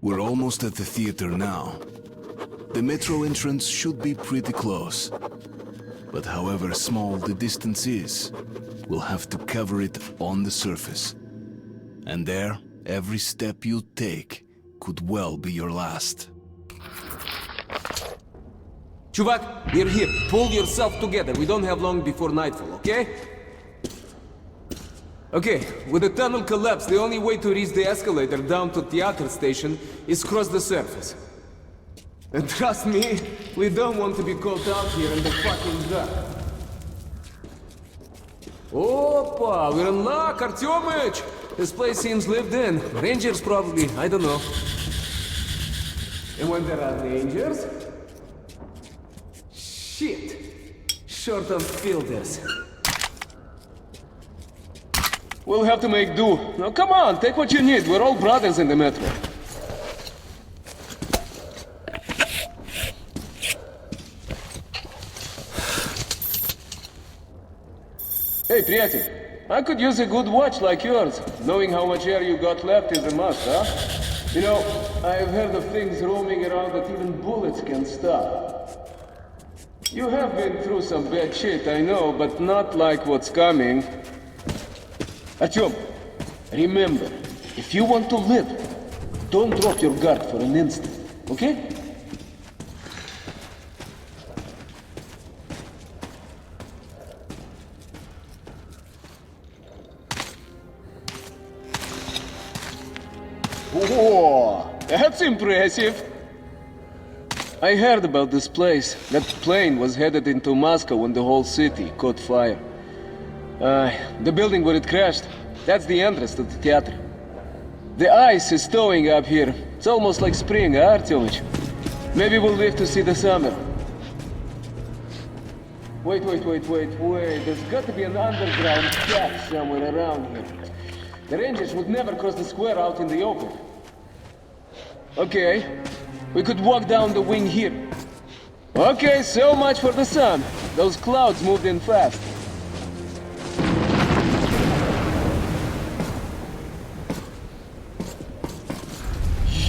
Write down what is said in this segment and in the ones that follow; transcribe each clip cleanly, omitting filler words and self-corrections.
We're almost at the theater now. The metro entrance should be pretty close. But however small the distance is, we'll have to cover it on the surface. And there, every step you take could well be your last. Чувак, we're here. Pull yourself together. We don't have long before nightfall, okay? Okay, with the tunnel collapsed, the only way to reach the escalator down to theater station is cross the surface. And trust me, we don't want to be caught out here in the fucking dark. Опа, we're in luck, Artyomich! This place seems lived in. Rangers probably, I don't know. And when there are rangers... Shit! Short on filters. We'll have to make do. Now come on, take what you need. We're all brothers in the metro. Hey, приятель, I could use a good watch like yours. Knowing how much air you got left is a must, huh? You know, I've heard of things roaming around that even bullets can stop. You have been through some bad shit, I know, but not like what's coming. Artyom, remember, if you want to live, don't drop your guard for an instant, okay? Whoa, that's impressive. I heard about this place. That plane was headed into Moscow when the whole city caught fire. The building where it crashed, that's the entrance to the theater. The ice is thawing up here. It's almost like spring, huh, Artyomich? Maybe we'll live to see the summer. Wait. There's got to be an underground shack somewhere around here. The Rangers would never cross the square out in the open. Okay, we could walk down the wing here. Okay, so much for the sun. Those clouds moved in fast.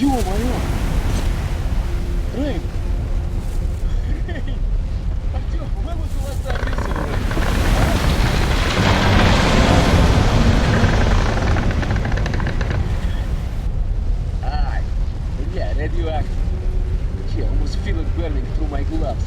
Ё-моё! Рэй! Рэй! Артём, вылазь у вас записывай! Ай! Yeah, radioactive. Gee, I almost feel it burning through my gloves.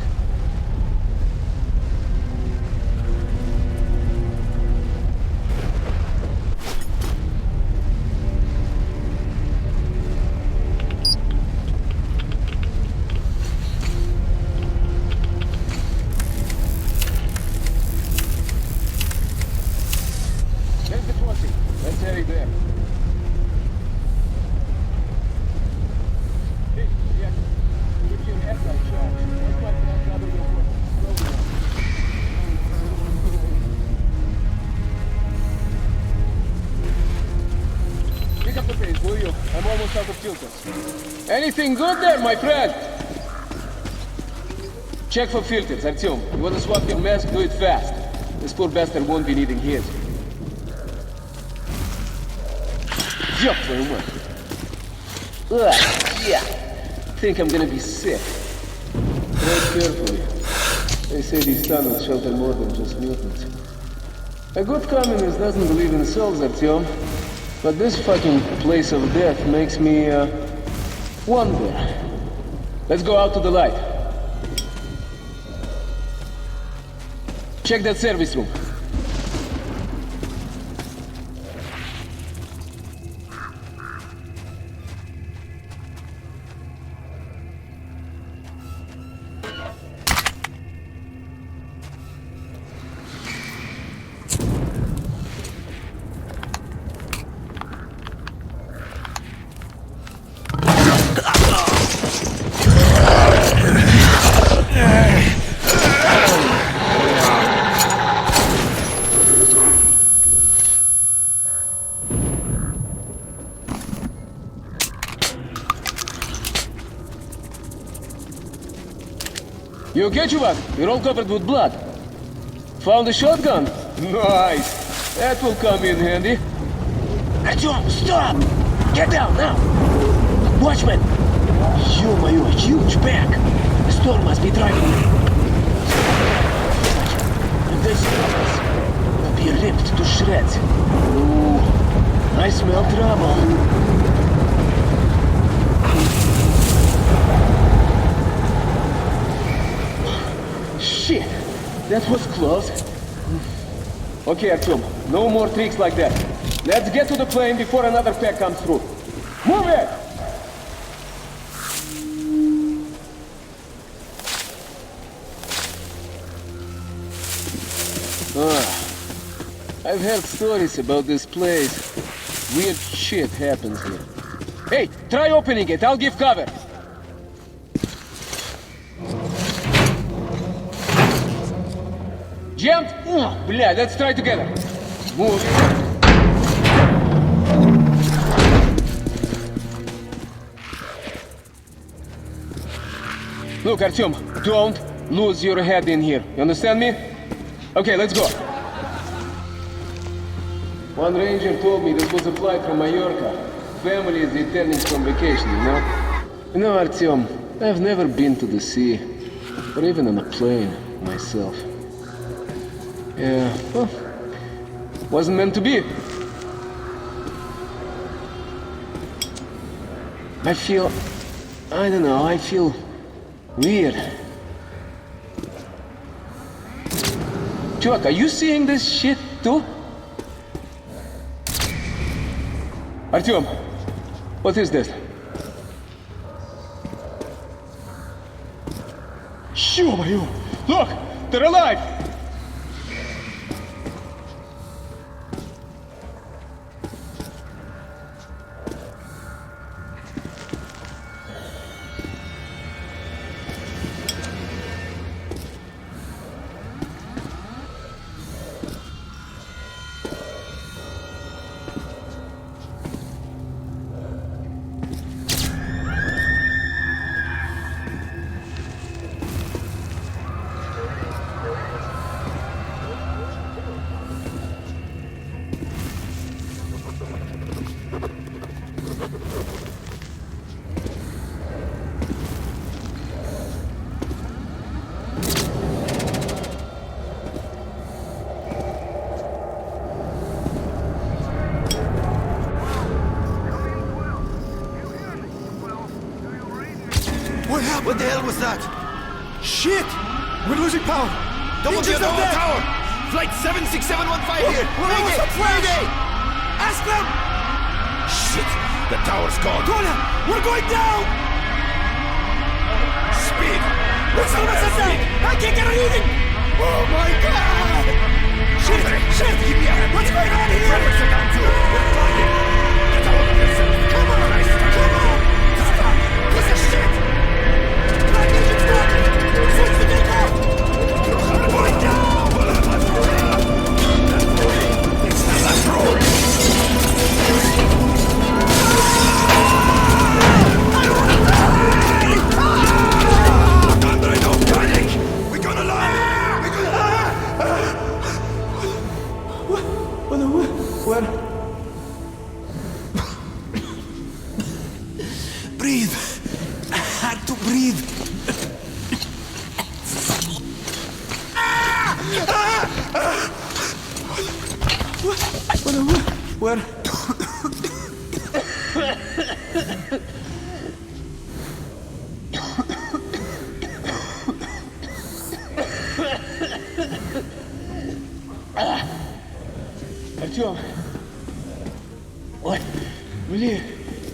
Let's head there. Hey, yeah. Keep your headlight charged. That's why I gather your work. Slowly. Pick up the pace, will you? I'm almost out of filters. Anything good there, my friend? Check for filters, Artyom. You want to swap your mask? Do it fast. This poor bastard won't be needing his. Ёб твою мать. Ugh, yeah. Think I'm gonna be sick. Tread carefully. They say these tunnels shelter more than just mutants. A good communist doesn't believe in souls, Artyom. But this fucking place of death makes me, wonder. Let's go out to the light. Check that service room. You okay, чувак? You're all covered with blood. Found a shotgun? Nice! That will come in handy. Артем, stop! Get down now! Watchman! Ё-моё, huge pack! The storm must be driving you. If this happens, we'll be ripped to shreds. Ooh, I smell trouble. Shit! That was close. Okay, Artyom, no more tricks like that. Let's get to the plane before another pack comes through. Move it! I've heard stories about this place. Weird shit happens here. Hey, try opening it, I'll give cover. Jammed? Bля, let's try together. Move. Look, Artyom, don't lose your head in here. You understand me? Okay, let's go. One ranger told me this was a flight from Mallorca. Family is returning from vacation, you know? You know, Artyom, I've never been to the sea, or even on a plane, myself. Yeah, well, wasn't meant to be. I don't know, I feel weird. Chuck, are you seeing this shit too? Artyom, what is this? Ё-моё! Look! They're alive! What the hell was that? Shit! We're losing power! Double the tower! Flight 76715 here! Mayday! Ask them! Shit! The tower's gone! Tonya! We're going down! Speed! What's that? I can't get a reading! Oh my god! Shit! Shit! What's going on here? Traffics are down too! We're flying! Get out of yourself! Come on! Come on! Stop! Piece of shit! Switch the gate off! We're going down! It's the last roll! I don't want to die! Andre, don't panic! We're gonna land! We're gonna... Where? Breathe! I had to breathe! Where? Artyom, what? Really?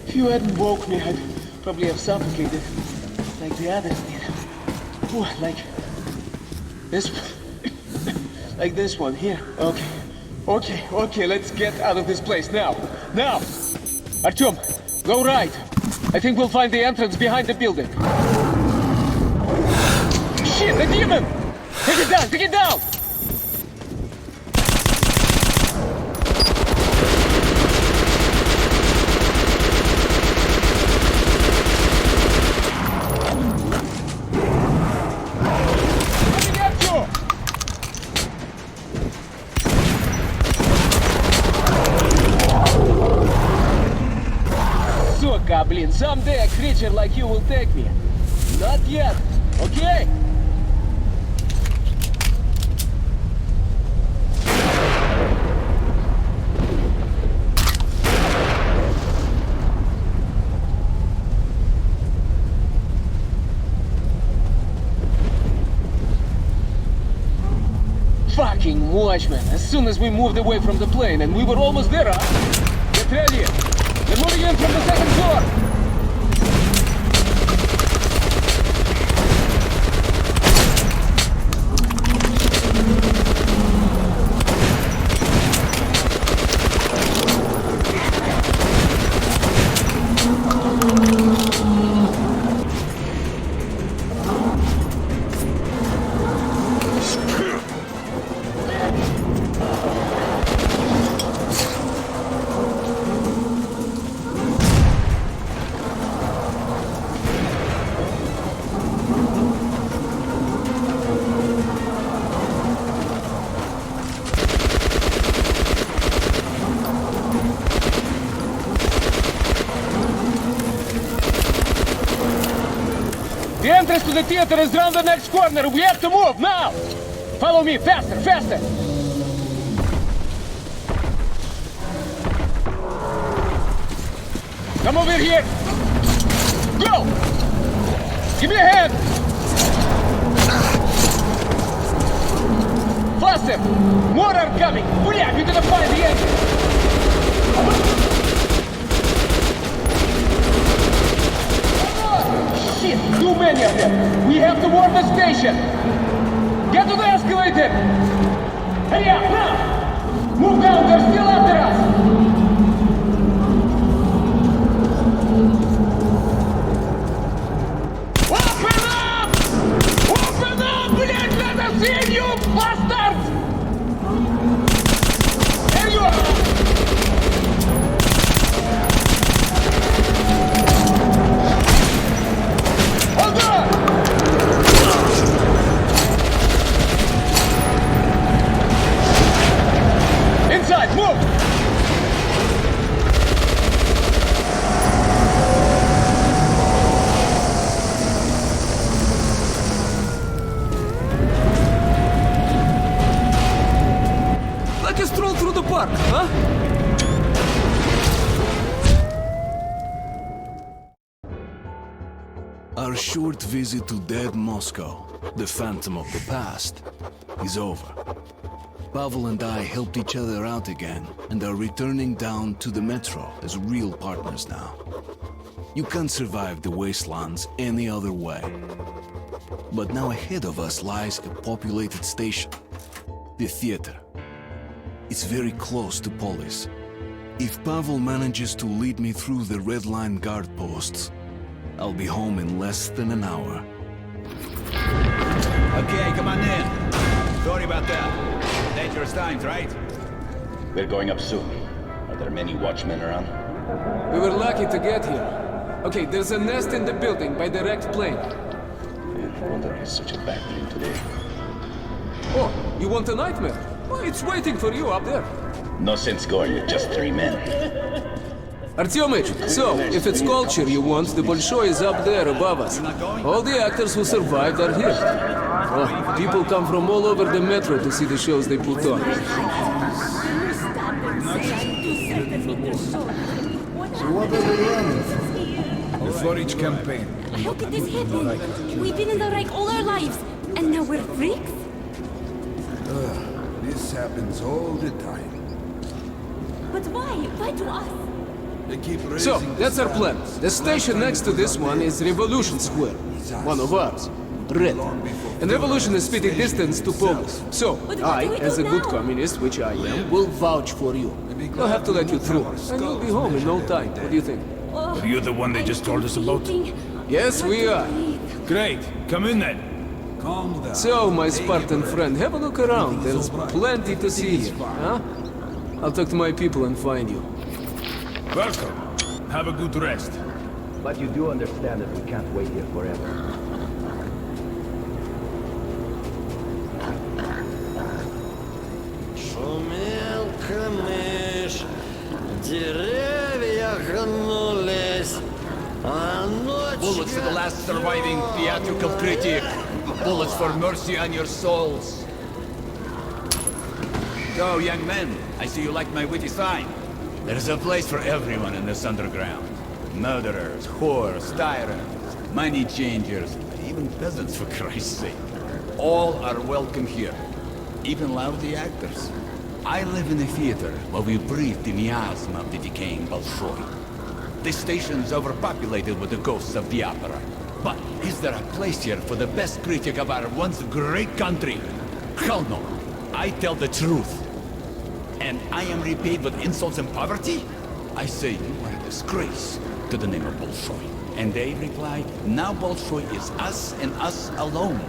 If you hadn't woke me, I'd probably have suffocated, like the others did. Ooh, like this, like this one here. Okay, let's get out of this place now. Now! Artyom, go right. I think we'll find the entrance behind the building. Shit, the demon! Take it down! Coming at you! Yeah, блин, someday a creature like you will take me. Not yet, okay? Fucking watchman! As soon as we moved away from the plane, and we were almost there, huh? Get ready! They're moving in from the second floor! The entrance to the theater is around the next corner. We have to move now! Follow me, faster, faster! Come over here! Go! Give me a hand! Faster! More are coming! Hurry up, you're gonna find the entrance! Shit, too many of them! We have to warn the station! Get to the escalator! Hurry up, now! Move down, they're still after us! Open up! Open up! Блять, let us in, you bastards! There you are! Hold on! Inside, move! Like a stroll through the park, huh? Our short visit to dead Moscow, the phantom of the past, is over. Pavel and I helped each other out again and are returning down to the metro as real partners now. You can't survive the wastelands any other way. But now ahead of us lies a populated station, the theater. It's very close to Polis. If Pavel manages to lead me through the red line guard posts, I'll be home in less than an hour. Okay, come on in. Sorry about that. Dangerous times, right? We're going up soon. Are there many watchmen around? We were lucky to get here. Okay, there's a nest in the building by direct plane. No wonder it's such a bad dream today. Oh, you want a nightmare? Well, it's waiting for you up there. No sense going with just 3 men. Artyomich, so, if it's culture you want, the Bolshoi is up there above us. All the actors who survived are here. Oh, people come from all over the metro to see the shows they put on. So what are we running? The Florich campaign. How could this happen? We've been in the Reich all our lives, and now we're freaks? This happens all the time. But why? Why to us? They keep raising So, the that's our plan. standards. The station next to this one is Revolution Square. One of ours. Red. And Revolution is spitting distance to Polis. So, But what I, do we as a do good now? communist, which I am, will vouch for you. They'll have to let you through. And you'll be home in no time. What do you think? Oh, Are you the one they just told us about? Yes, we are. Great. Come in then. Calm down. So, my Spartan friend, have a look around. There's plenty to see here, huh? I'll talk to my people and find you. Welcome. Have a good rest. But you do understand that we can't wait here forever. Шумел камыш, деревья гнулись, Bullets for the last surviving theatrical critic. Bullets for mercy on your souls. So, young men, I see you like my witty sign. There's a place for everyone in this underground. Murderers, whores, tyrants, money changers, even peasants, for Christ's sake. All are welcome here. Even lousy actors. I live in a theater where we breathe the miasma of the decaying Bolshoi. This station's overpopulated with the ghosts of the opera. But is there a place here for the best critic of our once great country? Hell no. I tell the truth. And I am repaid with insults and poverty? I say you are a disgrace to the name of Bolshoi. And they reply, now Bolshoi is us and us alone.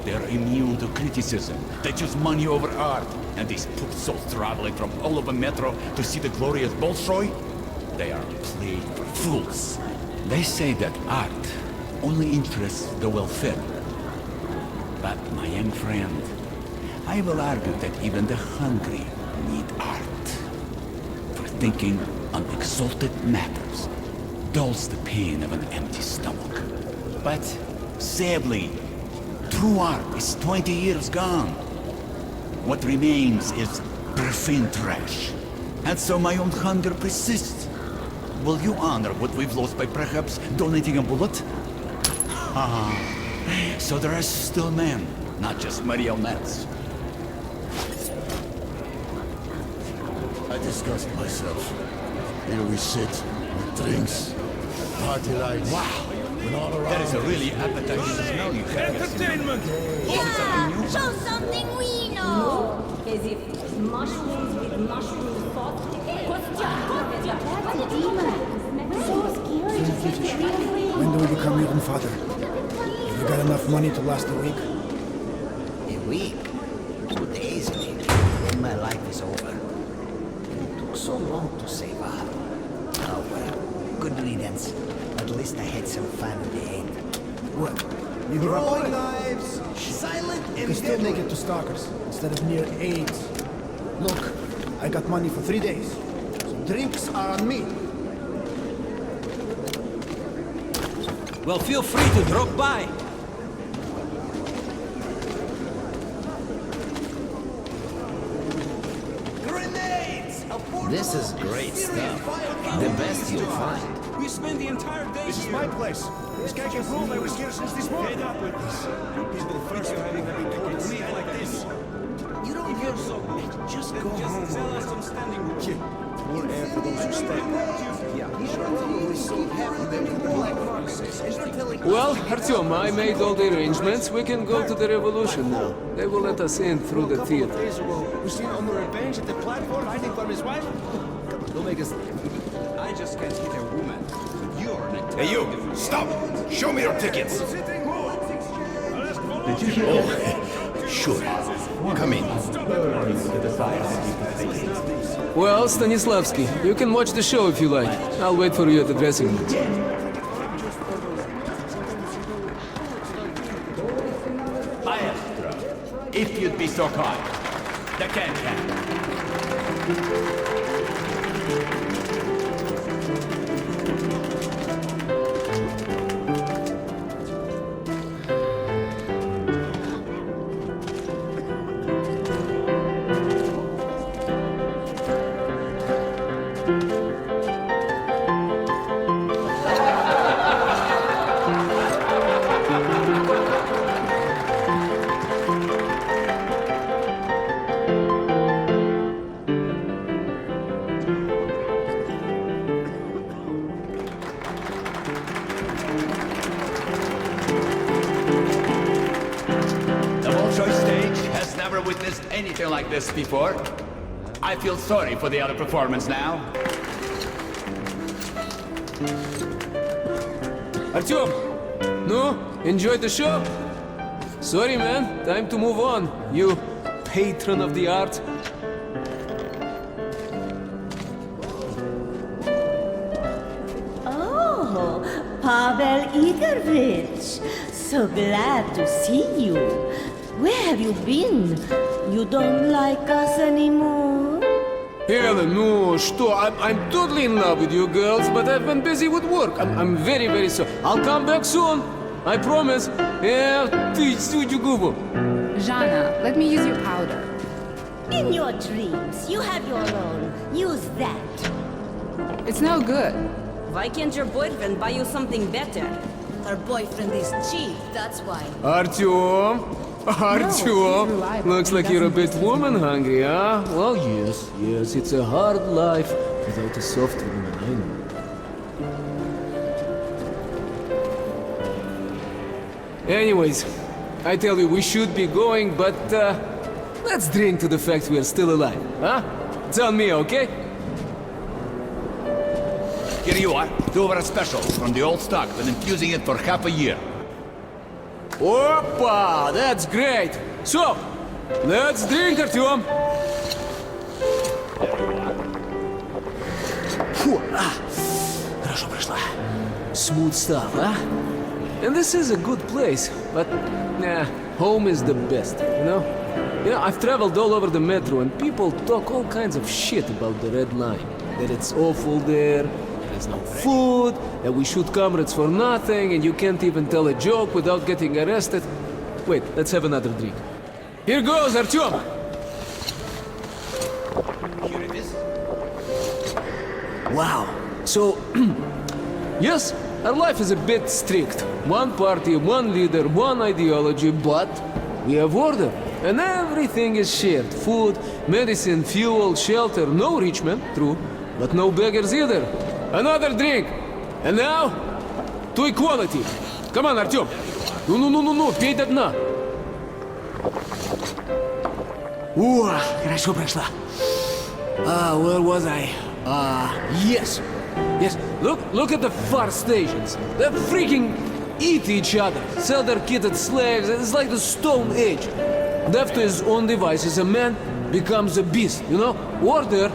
They're immune to criticism. They choose money over art. And these poor souls traveling from all over Metro to see the glorious Bolshoi, they are played for fools. They say that art only interests the well-fed. But, my young friend, I will argue that even the hungry need art. For thinking on exalted matters dulls the pain of an empty stomach. But, sadly, true art is 20 years gone. What remains is profane trash. And so my own hunger persists. Will you honor what we've lost by perhaps donating a bullet? Ah, so there are still men, not just marionettes. I disgust myself. Here we sit, with drinks, party lights. Wow! That is a really appetizing smell you have. Entertainment! Yeah! Show something we know! As if mushrooms with mushroom sauce. Kostya! That's a demon! So scary. When do we become your own father? Have you got enough money to last a week? A week? 2 days maybe. Then my life is over. It took so long to save up. Oh well, good riddance. At least I had some fun in the end. What? You give up on it? Knives, silent You can still make it to Stalkers instead of near AIDS. Look, I got money for 3 days. So drinks are on me. Well, feel free to drop by. This is great stuff. The best you'll find. We spend the entire day This is my place. This guy can prove I was here since this morning. Fed up with this. You people first are having to be told to leave like this. You don't If you're so Just then go just home. sell us some standing room. More air for those who stay. Yeah, he's probably so happy that the black market is telling Well, Artyom, I made all the arrangements. We can go to the Revolution now. They will let us in through the theater. Days ago, we seen under a bench at the platform hiding from his wife. Don't make us. I just can't hit a woman. You're an Hey, you! Stop! Show me your tickets! Did you hear? Oh, sure. Come in. Well, Stanislavski, you can watch the show if you like. I'll wait for you at the dressing room. Maestro, if you'd be so kind. The can-can. Witnessed anything like this before. I feel sorry for the other performance now. Artyom! No? Enjoyed the show? Sorry, man. Time to move on. You patron of the art. Oh, Pavel Igorovich. So glad to see you. Where have you been? You don't like us anymore? Helen, no, что? I'm totally in love with you girls, but I've been busy with work. I'm very, very sorry. I'll come back soon. I promise. Ты сучу губу. Jana, let me use your powder. In your dreams, you have your own. Use that. It's no good. Why can't your boyfriend buy you something better? Her boyfriend is cheap, that's why. Artyom! Artyom! Looks like you're a bit woman hungry, huh? Well, yes, it's a hard life without a soft woman, I know. Anyways, I tell you, we should be going, but let's drink to the fact we are still alive, huh? It's on me, okay? Here you are. 2 over a special from the old stock. Been infusing it for half a year. Опа! That's great! So, let's drink, Artyom! Фу, хорошо прошла. Smooth stuff, huh? And this is a good place, but home is the best, you know? You know, I've traveled all over the metro and people talk all kinds of shit about the Red Line. That it's awful there, there's no food, that we shoot comrades for nothing, and you can't even tell a joke without getting arrested. Wait, let's have another drink. Here goes, Artyom! Here it is. Wow. So, yes, our life is a bit strict. One party, one leader, one ideology, but we have order. And everything is shared. Food, medicine, fuel, shelter. No rich men, true, but no beggars either. Another drink. And now, to equality. Come on, Artyom. Ну, пей до дна. Хорошо прошла. Where was I? Yes. Look at the far stations. They freaking eat each other, sell their kitted slaves. It's like the Stone Age. Left to his own devices, a man becomes a beast, you know? Order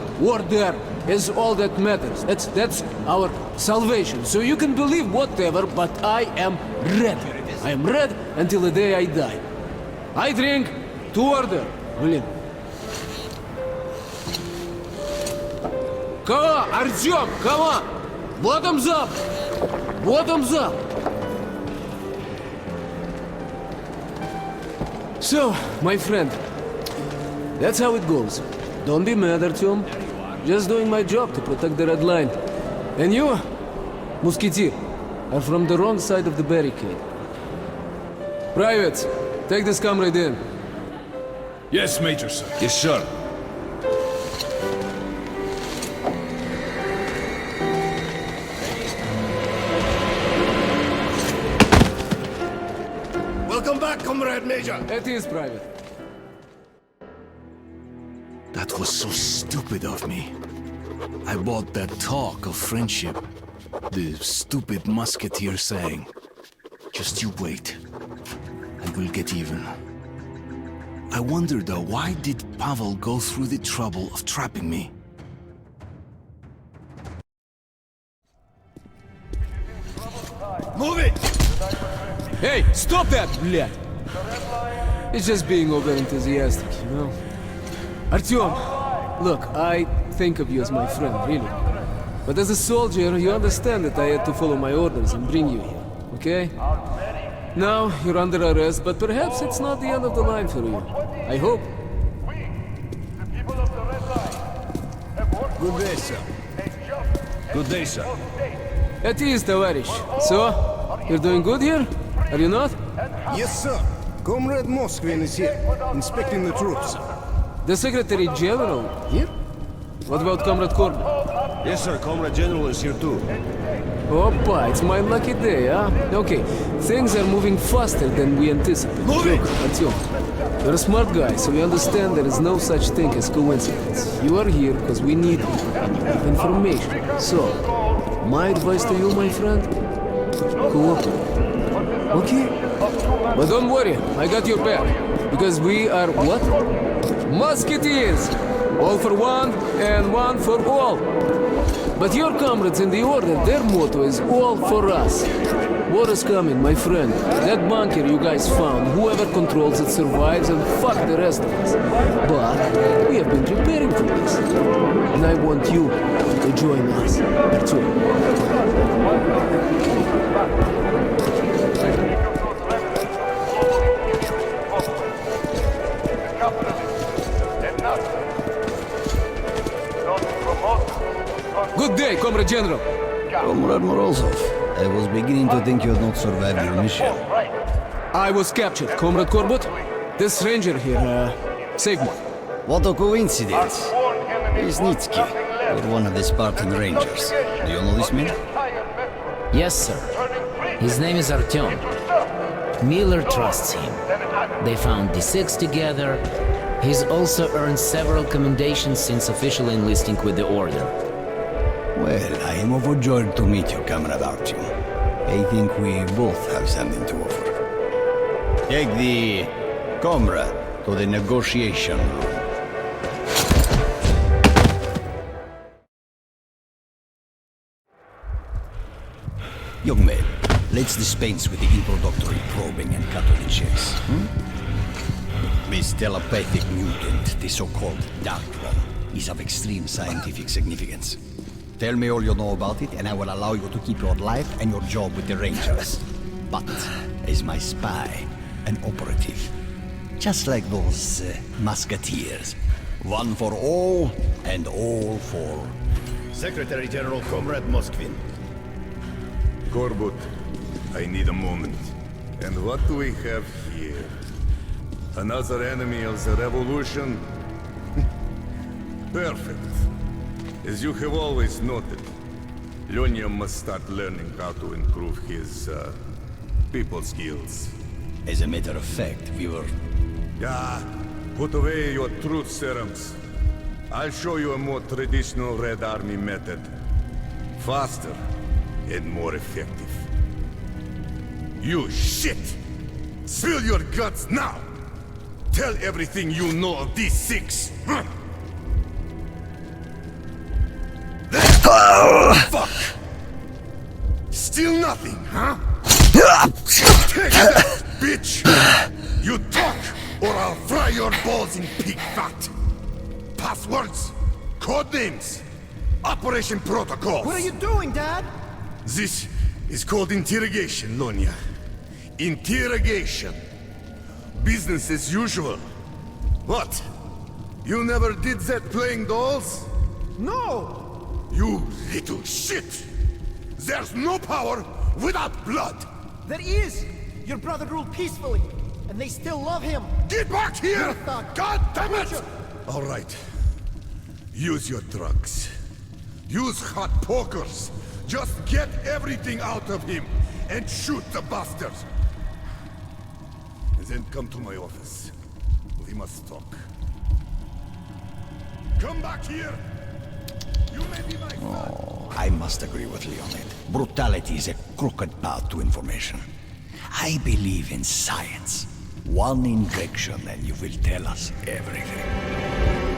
is all that matters. That's our salvation. So you can believe whatever, but I am red. I am red until the day I die. I drink to order. Блин. Come on, Artyom, come on! Bottoms up! Bottoms up! So, my friend, that's how it goes. Don't be mad, Artyom. Just doing my job to protect the Red Line. And you, Musketeer, are from the wrong side of the barricade. Privates, take this comrade in. Yes, Major, sir. Yes, sir. Welcome back, Comrade Major. It is private. That was so stupid of me. I bought that talk of friendship. The stupid musketeer saying, "Just you wait. I will get even." I wonder though, why did Pavel go through the trouble of trapping me? Move it! Hey, stop that, блядь! It's just being over-enthusiastic, you know? Artyom, look, I think of you as my friend, really. But as a soldier, you understand that I had to follow my orders and bring you here, okay? Now, you're under arrest, but perhaps it's not the end of the line for you. I hope. Good day, sir. Good day, sir. At ease, товарищ. So, you're doing good here? Are you not? Yes, sir. Comrade Moskvin is here, inspecting the troops. The Secretary General here? What about Comrade Corbin? Yes, sir. Comrade General is here too. Opa, it's my lucky day, huh? Okay, things are moving faster than we anticipated. Look, Artyom, you're a smart guy, so you understand there is no such thing as coincidence. You are here because we need information. So, my advice to you, my friend, cooperate. Okay? But don't worry, I got your back. Because we are what? Musketeers! All for one, and one for all. But your comrades in the order, their motto is all for us. War is coming, my friend. That bunker you guys found, whoever controls it survives and fuck the rest of us. But we have been preparing for this. and I want you to join us. Артём. Good day, Comrade General. Comrade Morozov, I was beginning to think you had not survived your mission. I was captured, Comrade Corbett. This ranger here, saved me. What a coincidence. Isnitsky, you're one of the Spartan Rangers. Do you know this man? Yes, sir. His name is Artyom. Miller trusts him. They found D6 together. He's also earned several commendations since officially enlisting with the Order. Well, I am overjoyed to meet you, Comrade Artyom. I think we both have something to offer. Take the comrade to the negotiation room. Young man, let's dispense with the introductory probing and cut to the chase. This telepathic mutant, the so-called Dark One, is of extreme scientific significance. Tell me all you know about it, and I will allow you to keep your life and your job with the Rangers. But, as my spy, an operative, just like those musketeers. One for all, and all for... Secretary General Comrade Moskvin. Korbut, I need a moment. And what do we have here? Another enemy of the revolution? Perfect. As you have always noted, Lyonya must start learning how to improve his, people skills. As a matter of fact, we were... Yeah, put away your truth serums. I'll show you a more traditional Red Army method. Faster and more effective. You shit! Spill your guts now! Tell everything you know of these six! Huh? Fuck! Still nothing, huh? Take that, bitch! You talk, or I'll fry your balls in pig fat! Passwords, codenames, operation protocols. What are you doing, Dad? This is called interrogation, Lonya. Interrogation. Business as usual. What? You never did that playing dolls? No! You little shit! There's no power without blood! There is! Your brother ruled peacefully, and they still love him! Get back here! God damn it! All right. Use your drugs. Use hot pokers. Just get everything out of him and shoot the bastard. And then come to my office. We must talk. Come back here! You may be my Oh, I must agree with Leonid. Brutality is a crooked path to information. I believe in science. One injection and you will tell us everything.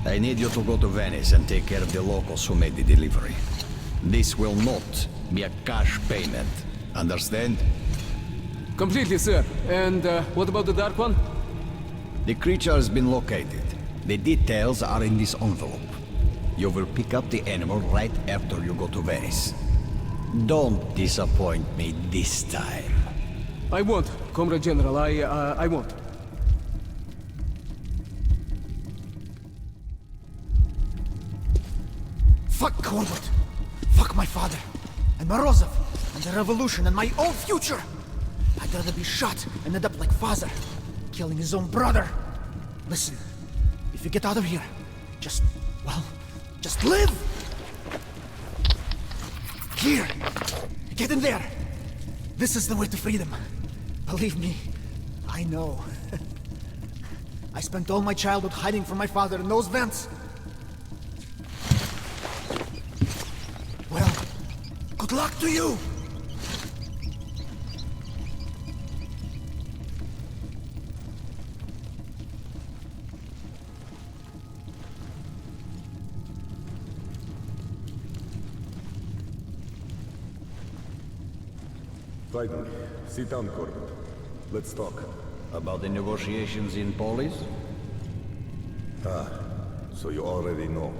I need you to go to Venice and take care of the locals who made the delivery. This will not be a cash payment. Understand? Completely, sir. And what about the Dark One? The creature has been located. The details are in this envelope. You will pick up the animal right after you go to Venice. Don't disappoint me this time. I won't, Comrade General. I won't. Fuck Corbett. Fuck my father. And Morozov. And the revolution and my own future. I'd rather be shot and end up like father. Killing his own brother. Listen. If you get out of here, just live! Here! Get in there! This is the way to freedom. Believe me, I know. I spent all my childhood hiding from my father in those vents. Well, good luck to you! Finally, sit down, Corbett. Let's talk. About the negotiations in Polis? Ah, so you already know.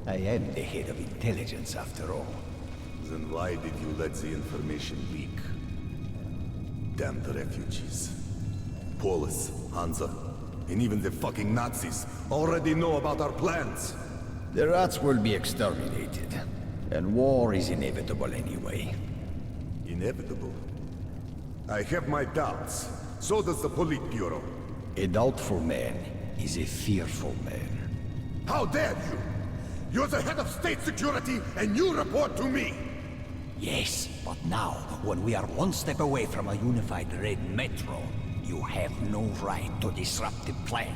I am the head of intelligence, after all. Then why did you let the information leak? Damn the refugees. Polis, Hansa, and even the fucking Nazis already know about our plans. The rats will be exterminated. And war is inevitable anyway. Inevitable? I have my doubts. So does the Politburo. A doubtful man is a fearful man. How dare you! You're the head of state security, and you report to me! Yes, but now, when we are one step away from a unified Red Metro, you have no right to disrupt the plan.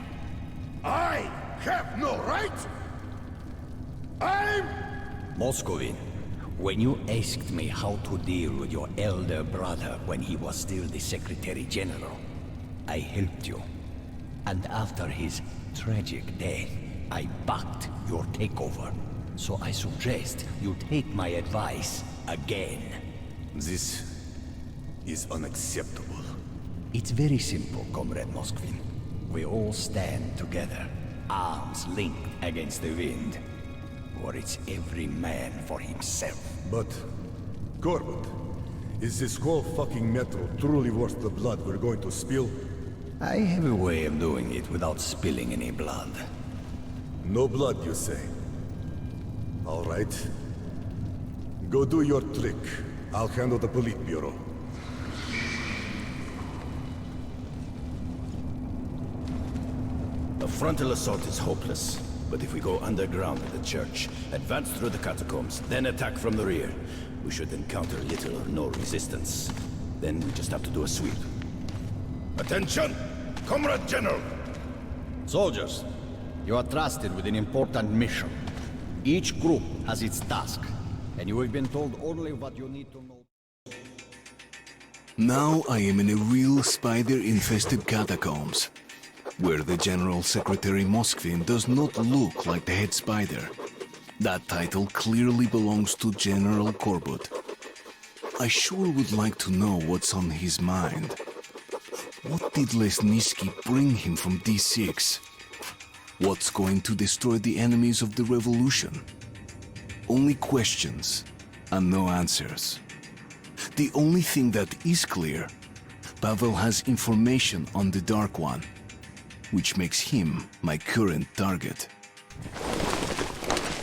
I have no right? I'm... Moscovin, when you asked me how to deal with your elder brother when he was still the Secretary General, I helped you. And after his tragic death, I backed your takeover. So I suggest you take my advice again. This is unacceptable. It's very simple, Comrade Moskvin. We all stand together, arms linked against the wind. Or it's every man for himself. But, Corbett, is this whole fucking metro truly worth the blood we're going to spill? I have a way of doing it without spilling any blood. No blood, you say? All right. Go do your trick. I'll handle the Politburo. A frontal assault is hopeless. But if we go underground at the church, advance through the catacombs, then attack from the rear, we should encounter little or no resistance. Then we just have to do a sweep. Attention! Comrade General! Soldiers, you are trusted with an important mission. Each group has its task, and you have been told only what you need to know. Now I am in a real spider-infested catacombs, where the General Secretary Moskvin does not look like the head spider. That title clearly belongs to General Corbett. I sure would like to know what's on his mind. What did Lesnitsky bring him from D6? What's going to destroy the enemies of the revolution? Only questions and no answers. The only thing that is clear, Pavel has information on the Dark One, which makes him my current target.